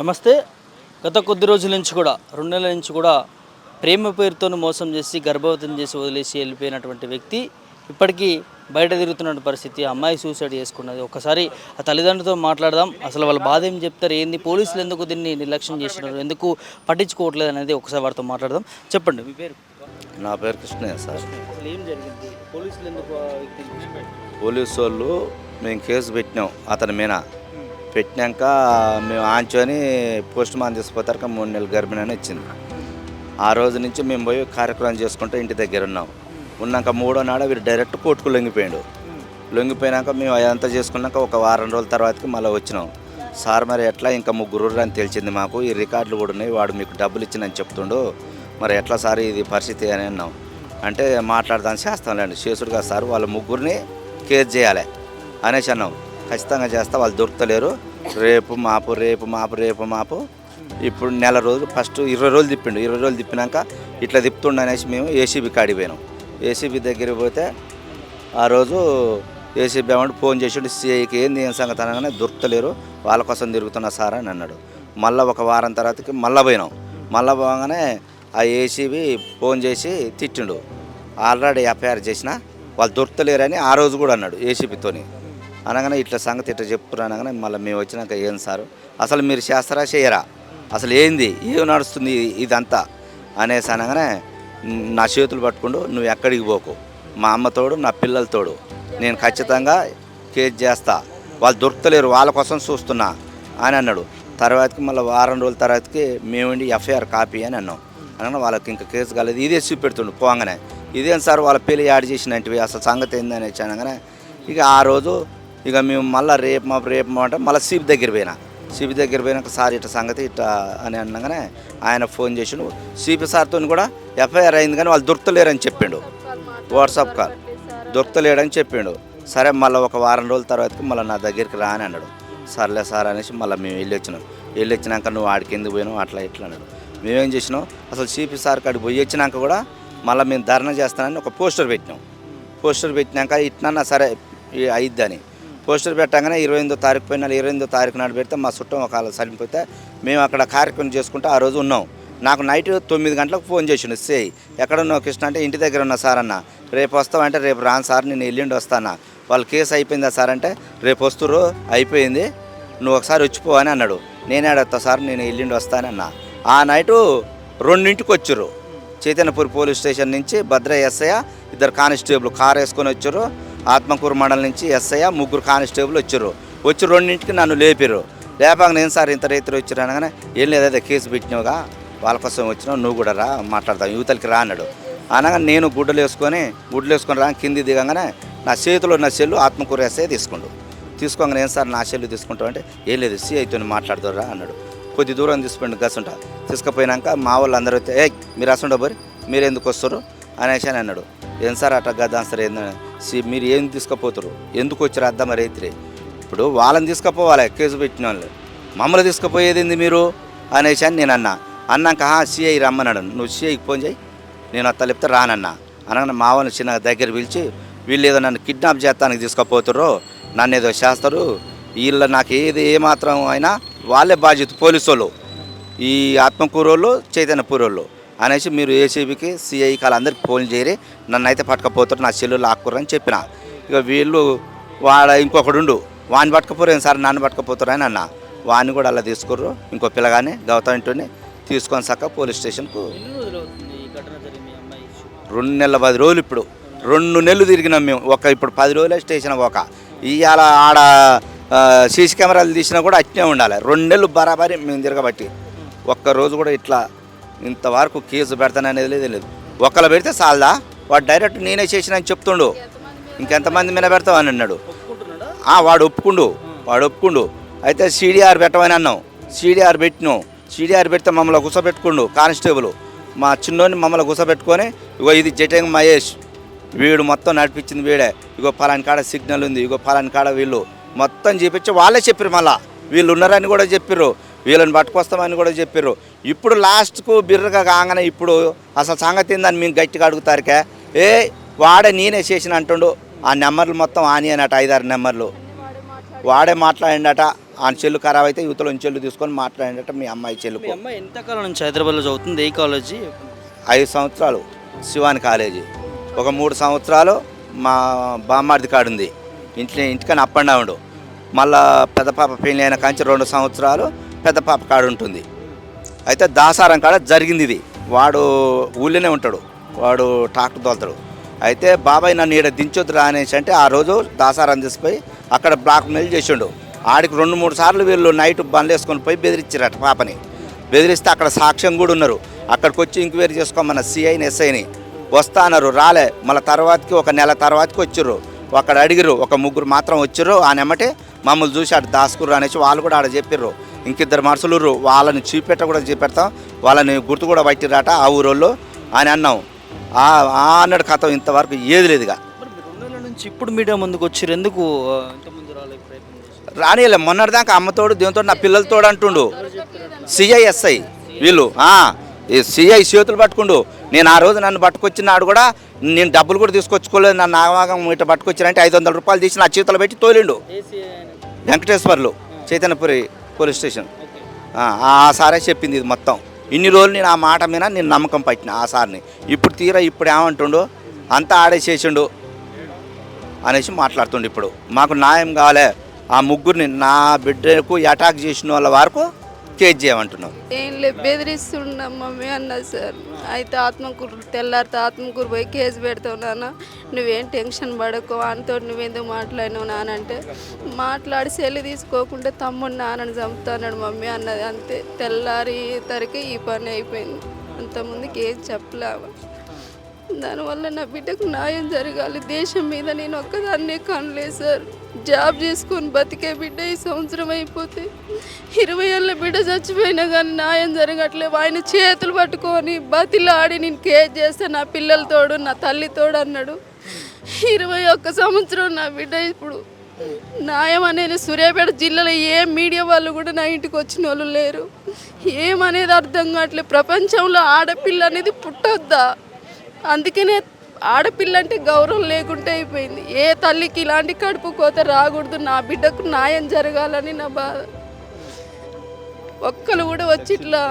నమస్తే. గత కొద్ది రోజుల నుంచి కూడా 2 నెలల నుంచి కూడా ప్రేమ పేరుతో మోసం చేసి గర్భవతిని చేసి వదిలేసి వెళ్ళిపోయినటువంటి వ్యక్తి ఇప్పటికీ బయట తిరుగుతున్న పరిస్థితి. అమ్మాయి సూసైడ్ చేసుకున్నది. ఒకసారి ఆ తల్లిదండ్రులతో మాట్లాడదాం. అసలు వాళ్ళ బాధ ఏం చెప్తారు, ఏంది, పోలీసులు ఎందుకు దీన్ని నిర్లక్ష్యం చేసినారు, ఎందుకు పట్టించుకోవట్లేదు అనేది ఒకసారి వారితో మాట్లాడదాం. చెప్పండి మీ పేరు. నా పేరు కృష్ణయ్య సార్. అసలు ఏం జరిగింది, పోలీసులు ఎందుకు ఆ వ్యక్తిని విడిచిపెట్టారు? పోలీసు వాళ్ళు మేము కేసు పెట్టినాం అతని మీద. పెట్టినాక మేము ఆంచోని పోస్ట్ మార్టం తీసుకుపోతారు 3 నెలల గర్భిణి అని వచ్చింది. ఆ రోజు నుంచి మేము పోయి కార్యక్రమం చేసుకుంటూ ఇంటి దగ్గర ఉన్నాం. ఉన్నాక 3వ నాడు వీడు డైరెక్ట్ కోర్టుకు లొంగిపోయాడు. లొంగిపోయినాక మేము అదంతా చేసుకున్నాక ఒక వారం రోజుల తర్వాతకి మళ్ళీ వచ్చినాం. సార్ మరి ఎట్లా ఇంకా 3 అని తెలిసింది మాకు, ఈ రికార్డులు కూడా ఉన్నాయి, వాడు మీకు డబ్బులు ఇచ్చిందని చెప్తుండు, మరి ఎట్లా సార్ ఇది పరిస్థితి అని అన్నాం. అంటే మాట్లాడదాన్ని చేస్తాంలేండి, చేసుడు కాదు సార్, వాళ్ళ 3 కేసు చేయాలి అనేసి అన్నాం. ఖచ్చితంగా చేస్తా, వాళ్ళు దొరుకుతలేరు, రేపు మాపు. ఇప్పుడు నెల రోజులు ఫస్ట్ 20 రోజులు తిప్పిండు. 20 రోజులు తిప్పినాక ఇట్లా తిప్పుతుండ అనేసి మేము ఏసీబీ కాడికి పోయినాం. ఏసీబీ దగ్గరికి పోతే ఆ రోజు ఏసీబీ అమౌంట్ ఫోన్ చేసిండు సిఐకి, ఏంది ఏం సంగతి అనగానే దొరుకుతలేరు, వాళ్ళ కోసం తిరుగుతున్నా సార్ అని అన్నాడు. మళ్ళీ ఒక వారం తర్వాతకి మళ్ళీ పోయినాం. మళ్ళీ పోగానే ఆ ఏసీబీ ఫోన్ చేసి తిట్టిండు, ఆల్రెడీ ఎఫ్ఐఆర్ చేసిన, వాళ్ళు దొరుకుతలేరని ఆ రోజు కూడా అన్నాడు ఏసీబీతోని. అనగానే ఇట్లా సంగతి ఇట్లా చెప్తున్నారు అనగానే మళ్ళీ మేము వచ్చినాక ఏం సార్ అసలు మీరు చేస్తారా చేయరా, అసలు ఏంది ఏం నడుస్తుంది ఇదంతా అనేసి అనగానే నా చేతులు పట్టుకుంటూ నువ్వు ఎక్కడికి పోకు, మా అమ్మతోడు నా పిల్లలతోడు నేను ఖచ్చితంగా కేసు చేస్తా, వాళ్ళు దొరుకుతలేరు, వాళ్ళ కోసం చూస్తున్నా అని అన్నాడు. తర్వాతకి మళ్ళీ వారం రోజుల తర్వాతకి మేముండి ఎఫ్ఐఆర్ కాపీ అని అన్నాం. అనగానే వాళ్ళకి ఇంకా కేసు కాలేదు, ఇదే చూపెడుతుండు పోగానే, ఇదేం సార్ వాళ్ళ పెళ్ళి యాడ్ చేసినట్టువి, అసలు సంగతి ఏందని అనగానే ఇక ఆ రోజు ఇక మేము మళ్ళీ రేపు అంటే మళ్ళీ సిబి దగ్గర పోయినాక సార్ ఇట్లా సంగతి ఇట్లా అని అనగానే ఆయన ఫోన్ చేసిండు. సిపి సార్తో కూడా ఎఫ్ఐఆర్ అయింది కానీ వాళ్ళు దొరుకుతలేరని చెప్పిండు, వాట్సాప్ కాల్ దొరుకుతలేడని చెప్పిండు. సరే మళ్ళీ ఒక వారం రోజుల తర్వాతకి మళ్ళీ నా దగ్గరికి రా అని అన్నాడు. సర్లే సార్ అనేసి మళ్ళీ మేము వెళ్ళి వచ్చినాక నువ్వు ఆడికి ఎందుకు పోయినావు అట్లా ఇట్లా అన్నాడు. మేమేం చేసినాం, అసలు సిపి సార్ కాడికి పోయి వచ్చినాక కూడా మళ్ళీ మేము ధర్నా చేస్తానని ఒక పోస్టర్ పెట్టినాక ఇట్లన్నా సరే అయిద్దని పోస్టర్ పెట్టగానే 28వ తారీఖు పోయిన 28వ తారీఖు నాడు పెడితే మా చుట్టం ఒక చనిపోతే మేము అక్కడ కార్యక్రమం చేసుకుంటూ ఆ రోజు ఉన్నాం. నాకు నైట్ 9 గంటలకు ఫోన్ చేసిండు సేయ్, ఎక్కడున్నావు కృష్ణ అంటే ఇంటి దగ్గర ఉన్నా సార్ అన్న. రేపు వస్తావంటే రేపు రాను సార్, నేను ఎల్లుండి వస్తానా, వాళ్ళ కేసు అయిపోయిందా సార్ అంటే రేపు వస్తురు అయిపోయింది, నువ్వు ఒకసారి వచ్చిపో అని అన్నాడు. నేనే అడుగుతా సార్, నేను ఎల్లుండి వస్తానన్నా. ఆ నైటు 2ంటికి వచ్చారు. చైతన్యపూర్ పోలీస్ స్టేషన్ నుంచి భద్ర ఎస్ఐ 2 కానిస్టేబుల్ కారు వేసుకొని వచ్చారు. ఆత్మకూరు మండలం నుంచి ఎస్ఐ 3 కానిస్టేబుల్ వచ్చి 2ంటికి నన్ను లేపాక నేను సార్ ఇంత రైతులు వచ్చారు అనగానే ఏం లేదైతే కేసు పెట్టినావుగా, వాళ్ళ కోసం వచ్చినావు, నువ్వు కూడా రా మాట్లాడతావు, యువతలకి రా అన్నాడు. అనగా నేను గుడ్డలు వేసుకొని రా కింది దిగంగానే నా చేతిలో ఉన్న సెల్లు ఆత్మకూరు ఎస్ఐ తీసుకోగానే నేను సార్ నా సెల్లు తీసుకుంటావు అంటే ఏం లేదు సిఐతో మాట్లాడుతారా అన్నాడు. కొద్ది దూరం తీసుకుపోయింది గసుంట. తీసుకుపోయినాక మా వాళ్ళు అందరూ అయితే మీరు అసలు బరి మీరు ఎందుకు వస్తారు అనేసి అని అన్నాడు. ఏం సార్ అట్లా గద్దాం సార్, మీరు ఏం తీసుకుపోతారు, ఎందుకు వచ్చారు అద్దాం రైతులే, ఇప్పుడు వాళ్ళని తీసుకుపోవాలి కేసు పెట్టిన వాళ్ళు, మమ్మల్ని తీసుకుపోయేది ఏంది మీరు అనేసి అని నేను అన్నాక సిఐ రమ్మన్నాడు, నువ్వు సిఐకి ఫోన్ చేయి, నేను అత్త లేపితే రానన్నా. అనగానే మా వాళ్ళని చిన్న దగ్గర పిలిచి వీళ్ళు ఏదో నన్ను కిడ్నాప్ చేస్తానికి తీసుకుపోతారు, నన్ను ఏదో చేస్తారు, వీళ్ళు నాకు ఏమాత్రం అయినా వాళ్ళే బాధ్యత పోలీసు వాళ్ళు, ఈ ఆత్మకూరు వాళ్ళు చైతన్యపూర్ వాళ్ళు అనేసి మీరు ఏసీబీకి సిఐకి వాళ్ళందరికీ ఫోన్ చేయరి, నన్ను అయితే పట్టుకపోతారు, నా సెల్లులు ఆకురని చెప్పిన. ఇక వీళ్ళు ఇంకొకడు వాడిని పట్టుకపోరు సార్ నన్ను పట్టుకపోతారు అని అన్న. వాడిని కూడా అలా తీసుకుర్రు, ఇంకో పిల్లగానే గౌతమ్ ఇంటిని తీసుకొని సక్క పోలీస్ స్టేషన్కు 2 నెలల 10 రోజులు. ఇప్పుడు 2 నెలలు తిరిగినాం మేము. ఇప్పుడు 10 రోజులే స్టేషన్ ఇవాళ ఆడ సీసీ కెమెరాలు తీసినా కూడా అట్నే ఉండాలి. 2 నెలలు బరాబరి మేము తిరగబట్టి ఒక్కరోజు కూడా ఇట్లా ఇంతవరకు కేసు పెడతాననేది లేదు. ఒక్కళ్ళు పెడితే చాలదా, వాడు డైరెక్ట్ నేనే చేసినని చెప్తుండు, ఇంకెంతమంది మీద పెడతావు అని అన్నాడు. వాడు ఒప్పుకుండు. అయితే CDR పెట్టమని అన్నాం, CDR పెట్టినాం. CDR పెడితే మమ్మల్ని గుసపెట్టుకుండు కానిస్టేబుల్, మా చిన్నోని మమ్మల్ని గుసపెట్టుకొని ఇగో ఇది జటంగ్ మహేష్, వీడు మొత్తం నడిపించింది వీడే, ఇగో పలాని కాడ సిగ్నల్ ఉంది, ఇగో పలాని కాడ వీళ్ళు మొత్తం చూపించి వాళ్ళే చెప్పారు, మళ్ళా వీళ్ళు ఉన్నారని కూడా చెప్పారు, వీళ్ళని పట్టుకొస్తామని కూడా చెప్పారు. ఇప్పుడు లాస్ట్కు బిర్రగా కాగానే ఇప్పుడు అసలు సంగతి ఏందని మేము గట్టిగా అడుగుతారుకే, వాడే నేనే చేసిన అంటుండు. ఆ నెంబర్లు మొత్తం ఆని అన్నట 5-6 నెంబర్లు వాడే మాట్లాడిండట. ఆ చెల్లు ఖరాబ్ అయితే యువతలో చెల్లు తీసుకొని మాట్లాడినట్టు మీ అమ్మాయి మీ చెల్లుకు అమ్మాయి ఎంతకాలం నుంచి హైదరాబాద్లో చదువుతుంది? ఏ కాలేజీ? 5 సంవత్సరాలు శివాని కాలేజీ, ఒక 3 సంవత్సరాలు మా బామ్మార్ది కాడుంది ఇంటికని అప్ అండ్ డౌన్. మళ్ళా పెద్ద పాప పెళ్ళి అయిన కాంచి 2 సంవత్సరాలు పెద్ద పాప కాడు ఉంటుంది. అయితే దాసారం కాడ జరిగింది ఇది. వాడు ఊళ్ళోనే ఉంటాడు, వాడు ట్రాక్టర్ తోలుతాడు. అయితే బాబాయ్ నన్ను ఈడ దించొద్దురా అనేసి అంటే ఆ రోజు దాసారం తీసుకుపోయి అక్కడ బ్లాక్ మెయిల్ చేసిండు. ఆడికి 2-3 సార్లు వీళ్ళు నైట్ బండ్లు వేసుకొని పోయి బెదిరించారట పాపని. బెదిరిస్తే అక్కడ సాక్ష్యం కూడా ఉన్నారు. అక్కడికి వచ్చి ఎంక్వైరీ చేసుకోమన్న సిఐని ఎస్ఐని వస్తా అన్నారు, రాలే. మళ్ళీ తర్వాతకి ఒక నెల తర్వాతకి వచ్చిర్రు. అక్కడ అడిగిరు, ఒక 3 మాత్రం వచ్చిర్రు. ఆ నెమ్మటే మమ్మల్ని చూసి అటు దాసుకుర్రు అనేసి వాళ్ళు కూడా ఆడ చెప్పిర్రు. ఇంకిద్దరు మనుషులు వాళ్ళని కూడా చూపెడతాం, వాళ్ళని గుర్తు కూడా పట్టిరాట ఆ ఊరోళ్ళు అని అన్నాం. అన్నాడు కథ. ఇంతవరకు ఏది లేదుగా. మరి మీరు 2 నెలల నుంచి ఇప్పుడు మీడియా ముందుకు వచ్చారు, ఎందుకు ఇంతకుముందు రాలేక ప్రయత్నం చేశారు? రానిలే, మొన్నటిదాకా అమ్మతోడు దీంతో నా పిల్లలతోడు అంటుండు. సిఐ ఎస్ఐ వీళ్ళు సిఐ చేతులు పట్టుకుండు. నేను ఆ రోజు నన్ను పట్టుకొచ్చినాడు కూడా నేను డబ్బులు కూడా తీసుకొచ్చుకోలేదు. నన్ను ఆగమాగం ఇట్లా పట్టుకొచ్చినంటే 500 రూపాయలు తీసి నా చేతులు పెట్టి తోలిండు. Venkateswarlu Chaitanyapuri police station. ఆ సారే చెప్పింది ఇది మొత్తం. ఇన్ని రోజులు నేను ఆ మాట మీద నేను నమ్మకం పట్టిన ఆ సార్ని. ఇప్పుడు తీరా ఇప్పుడు ఏమంటుండు, అంతా ఆడేసేసిండు అనేసి మాట్లాడుతుండు. ఇప్పుడు మాకు న్యాయం కావాలి, ఆ ముగ్గురిని నా బిడ్డకు అటాక్ చేసిన వాళ్ళ వరకు కేసు చేయమంటున్నాం. ఏం లేదు, బెదిరిస్తున్నాం మమ్మీ అన్నది సార్. అయితే ఆత్మకూరు తెల్లారితే ఆత్మకూరు పోయి కేసు పెడతావు నాన్న, నువ్వేం టెన్షన్ పడకు, వానితో నువ్వెందుకు మాట్లాడినావు నాన్న అంటే మాట్లాడి సెల్లి తీసుకోకుంటే తమ్ముడు నాన్నని చంపుతాన్నాడు మమ్మీ అన్నది. అంతే, తెల్లారి తరకే ఈ పని అయిపోయింది. అంతకుముందు కేసు చెప్పలేము. దానివల్ల నా బిడ్డకు న్యాయం జరగాలి. దేశం మీద నేను ఒక్కదాన్నే కనలేదు సార్. జాబ్ చేసుకొని బతికే బిడ్డ ఈ సంవత్సరం అయిపోతే 20 ఏళ్ళ బిడ్డ చచ్చిపోయినా కానీ న్యాయం జరగట్లేదు. ఆయన చేతులు పట్టుకొని బతిలాడి నేను కేసు చేస్తే నా పిల్లలతోడు నా తల్లితోడు అన్నాడు. 21 సంవత్సరం నా బిడ్డ ఇప్పుడు న్యాయం అనేది సూర్యాపేట జిల్లాలో ఏ మీడియా వాళ్ళు కూడా నా ఇంటికి వచ్చిన వాళ్ళు లేరు. ఏమనేది అర్థం కావట్లేదు. ప్రపంచంలో ఆడపిల్ల అనేది పుట్టొద్దా? అందుకనే ఆడపిల్ల అంటే గౌరవం లేకుంటే అయిపోయింది. ఏ తల్లికి ఇలాంటి కడుపు కోత రాకూడదు. నా బిడ్డకు న్యాయం జరగాలని నా బాధ. ఒక్కరు కూడా వచ్చి ఇట్లా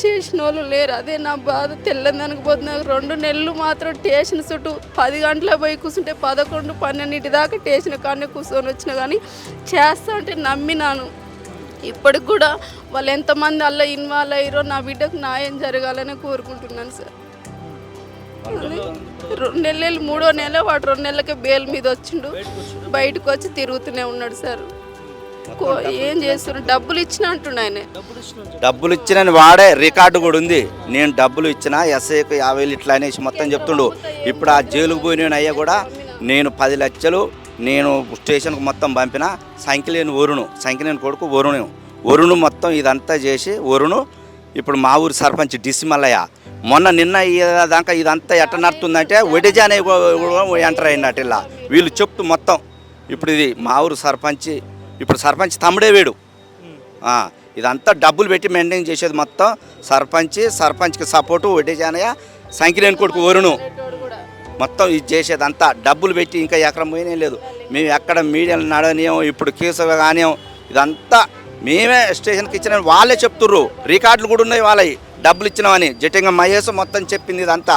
చేసిన వాళ్ళు లేరు. అదే నా బాధ. తెల్లందనకు పోతున్నా 2 నెలలు మాత్రం స్టేషన్ చుట్టూ 10 గంటల పోయి కూర్చుంటే 11, 12 దాకా స్టేషన్ కానీ కూర్చొని వచ్చినా కానీ చేస్తా అంటే నమ్మినాను. ఇప్పటికి కూడా వాళ్ళు ఎంతమంది అలా ఇన్వాల్వ్ అయ్యారో నా బిడ్డకు న్యాయం జరగాలని కోరుకుంటున్నాను సార్. 2 నెలలు 3వ నెల వాడు 2 నెలలకే బెయిల్ మీద వచ్చిండు. బయటకు వచ్చి తిరుగుతూనే ఉన్నాడు సార్. ఏం చేస్తున్నారు? డబ్బులు ఇచ్చిన అంటుండే ఆయన. డబ్బులు ఇచ్చినని వాడే రికార్డు కూడా ఉంది. నేను డబ్బులు ఇచ్చిన ఎస్ఐకి 50,000 ఇట్లా అనేసి మొత్తం చెప్తుండు. ఇప్పుడు ఆ జైలుకు పోయిన అయ్యా కూడా నేను 10 లక్షలు నేను స్టేషన్కు మొత్తం పంపిన. సంఖ్యలేని సంఖ్యలేని కొడుకు వరుణు మొత్తం ఇదంతా చేసి ఇప్పుడు మా ఊరి సర్పంచ్ డిసి మల్లయ్య నిన్న దాకా ఇదంతా ఎట్ట నడుతుందంటే ఒడిజానే ఎంటర్ అయినట్టు ఇలా వీళ్ళు చెప్తూ మొత్తం. ఇప్పుడు ఇది మా ఊరు సర్పంచ్, ఇప్పుడు సర్పంచ్ తమ్ముడే వేడు. ఇదంతా డబ్బులు పెట్టి మెయింటైన్ చేసేది మొత్తం సర్పంచ్కి సపోర్టు ఒడిజానయ్య, సంఖ్యలేని కొడుకు వరుణు మొత్తం ఇది చేసేదంతా డబ్బులు పెట్టి. ఇంకా ఎక్కడ పోయినే లేదు. మేము ఎక్కడ మీడియాలు నడనియం, ఇప్పుడు కేసులు కానియం, ఇదంతా మేమే స్టేషన్కి ఇచ్చిన వాళ్ళే చెప్తుర్రు. రికార్డులు కూడా ఉన్నాయి వాళ్ళవి, డబ్బులు ఇచ్చినామని. జటింగా మహేష్ మొత్తం చెప్పింది ఇదంతా.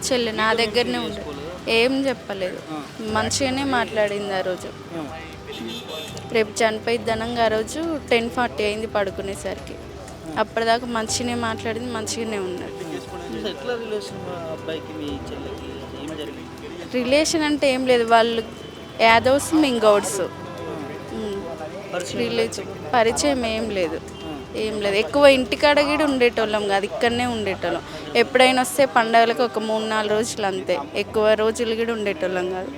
చెల్లి నా దగ్గరనే ఉంది, ఏం చెప్పలేదు, మంచిగానే మాట్లాడింది. ఆ రోజు రేపు చనిపోయి ధనంగా ఆ రోజు 10:40 అయింది పడుకునేసరికి. అప్పటిదాకా మంచిగానే మాట్లాడింది, మంచిగానే ఉన్నాడు. రిలేషన్ అంటే ఏం లేదు, వాళ్ళు యాదవ్స్ మేము గౌడ్స్. పరిచయం ఏం లేదు. ఎక్కువ ఇంటికాడ కూడా ఉండేటోళ్ళం కాదు, ఇక్కడనే ఉండేటోళ్ళం. ఎప్పుడైనా వస్తే పండగలకు ఒక 3-4 రోజులు అంతే, ఎక్కువ రోజులు కూడా ఉండేటోళ్ళం కాదు.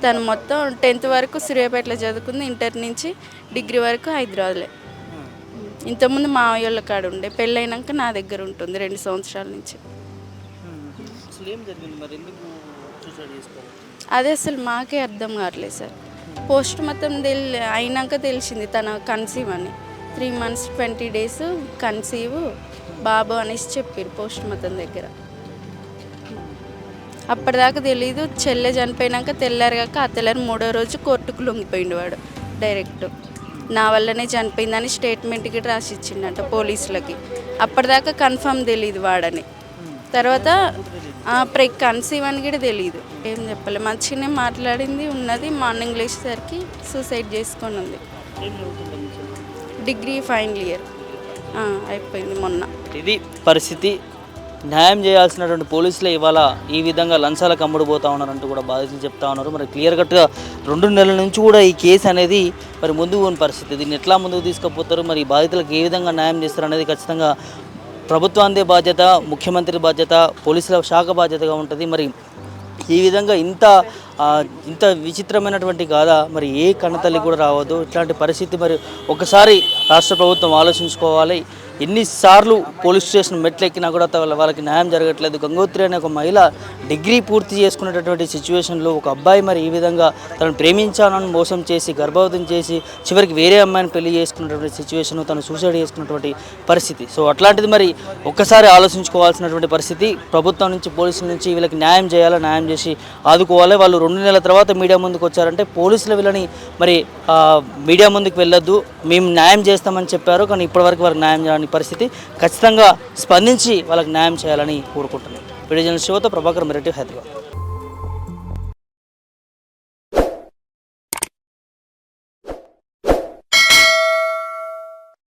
తను మొత్తం 10th వరకు సూర్యాపేటలో చదువుకుంది, ఇంటర్ నుంచి డిగ్రీ వరకు హైదరాబాద్లో. ఇంతకుముందు మా వాళ్ళ కాడ ఉండే, పెళ్ళైనాక నా దగ్గర ఉంటుంది 2 సంవత్సరాల నుంచి. అదే అసలు మాకే అర్థం కావట్లేదు సార్. పోస్ట్ మొత్తం అయినాక తెలిసింది తన కన్సీవ్ అని. 3 months 20 days కన్సీవ్ బాబు అనేసి చెప్పారు పోస్ట్ మొత్తం దగ్గర. అప్పటిదాకా తెలీదు. చెల్లె చనిపోయినాక తెల్లారిగాక ఆ తెల్లారి 3వ రోజు కోర్టుకు లొంగిపోయిండు వాడు డైరెక్ట్. నా వల్లనే చనిపోయిందని స్టేట్మెంట్కి రాసి ఇచ్చిండంట పోలీసులకి. అప్పటిదాకా కన్ఫర్మ్ తెలీదు వాడని. తర్వాత కన్సీవ్ అని కూడా తెలియదు, ఏం చెప్పలే. మంచిగానే మాట్లాడింది ఉన్నది. మార్నింగ్ లేచేసరికి సూసైడ్ చేసుకొని ఉంది. డిగ్రీ ఫైనల్ ఇయర్ అయిపోయింది మొన్న. ఇది పరిస్థితి. న్యాయం చేయాల్సినటువంటి పోలీసులే ఇవాళ ఈ విధంగా లంచాలకు అమ్ముడు పోతా ఉన్నారంటూ కూడా బాధితులు చెప్తా ఉన్నారు. మరి క్లియర్ కట్గా 2 నెలల నుంచి కూడా ఈ కేసు అనేది మరి ముందుకు పోని పరిస్థితి. దీన్ని ఎట్లా ముందుకు తీసుకుపోతారు, మరి ఈ బాధితులకు ఏ విధంగా న్యాయం చేస్తారు అనేది ఖచ్చితంగా ప్రభుత్వాందే బాధ్యత, ముఖ్యమంత్రి బాధ్యత, పోలీసుల శాఖ బాధ్యతగా ఉంటుంది. మరి ఈ విధంగా ఇంత విచిత్రమైనటువంటి గాథ మరి ఏ కన్నతల్లి కూడా రావద్దు. ఇట్లాంటి పరిస్థితి మరి ఒకసారి రాష్ట్ర ప్రభుత్వం ఆలోచించుకోవాలి. ఎన్నిసార్లు పోలీస్ స్టేషన్ మెట్లెక్కినా కూడా వాళ్ళకి న్యాయం జరగట్లేదు. గంగోత్రి అనే ఒక మహిళ డిగ్రీ పూర్తి చేసుకునేటటువంటి సిచ్యువేషన్లో ఒక అబ్బాయి మరి ఈ విధంగా తనను ప్రేమించానని మోసం చేసి గర్భవతం చేసి చివరికి వేరే అమ్మాయిని పెళ్లి చేసుకున్నటువంటి సిచ్యువేషన్, తను సూసైడ్ చేసుకున్నటువంటి పరిస్థితి. సో అట్లాంటిది మరి ఒక్కసారి ఆలోచించుకోవాల్సినటువంటి పరిస్థితి. ప్రభుత్వం నుంచి, పోలీసుల నుంచి వీళ్ళకి న్యాయం చేయాలి, న్యాయం చేసి ఆదుకోవాలి. వాళ్ళు 2 నెలల తర్వాత మీడియా ముందుకు వచ్చారంటే పోలీసులు వీళ్ళని మరి మీడియా ముందుకు వెళ్ళొద్దు, మేము న్యాయం చేస్తామని చెప్పారు, కానీ ఇప్పటివరకు వారికి న్యాయం చేయడానికి పరిస్థితి. ఖచ్చితంగా స్పందించి వాళ్ళకి న్యాయం చేయాలని కోరుకుంటున్నాను. వీడియో జర్నలిస్ట్ శివతో ప్రభాకర్, మెరిటి, హైదరాబాద్.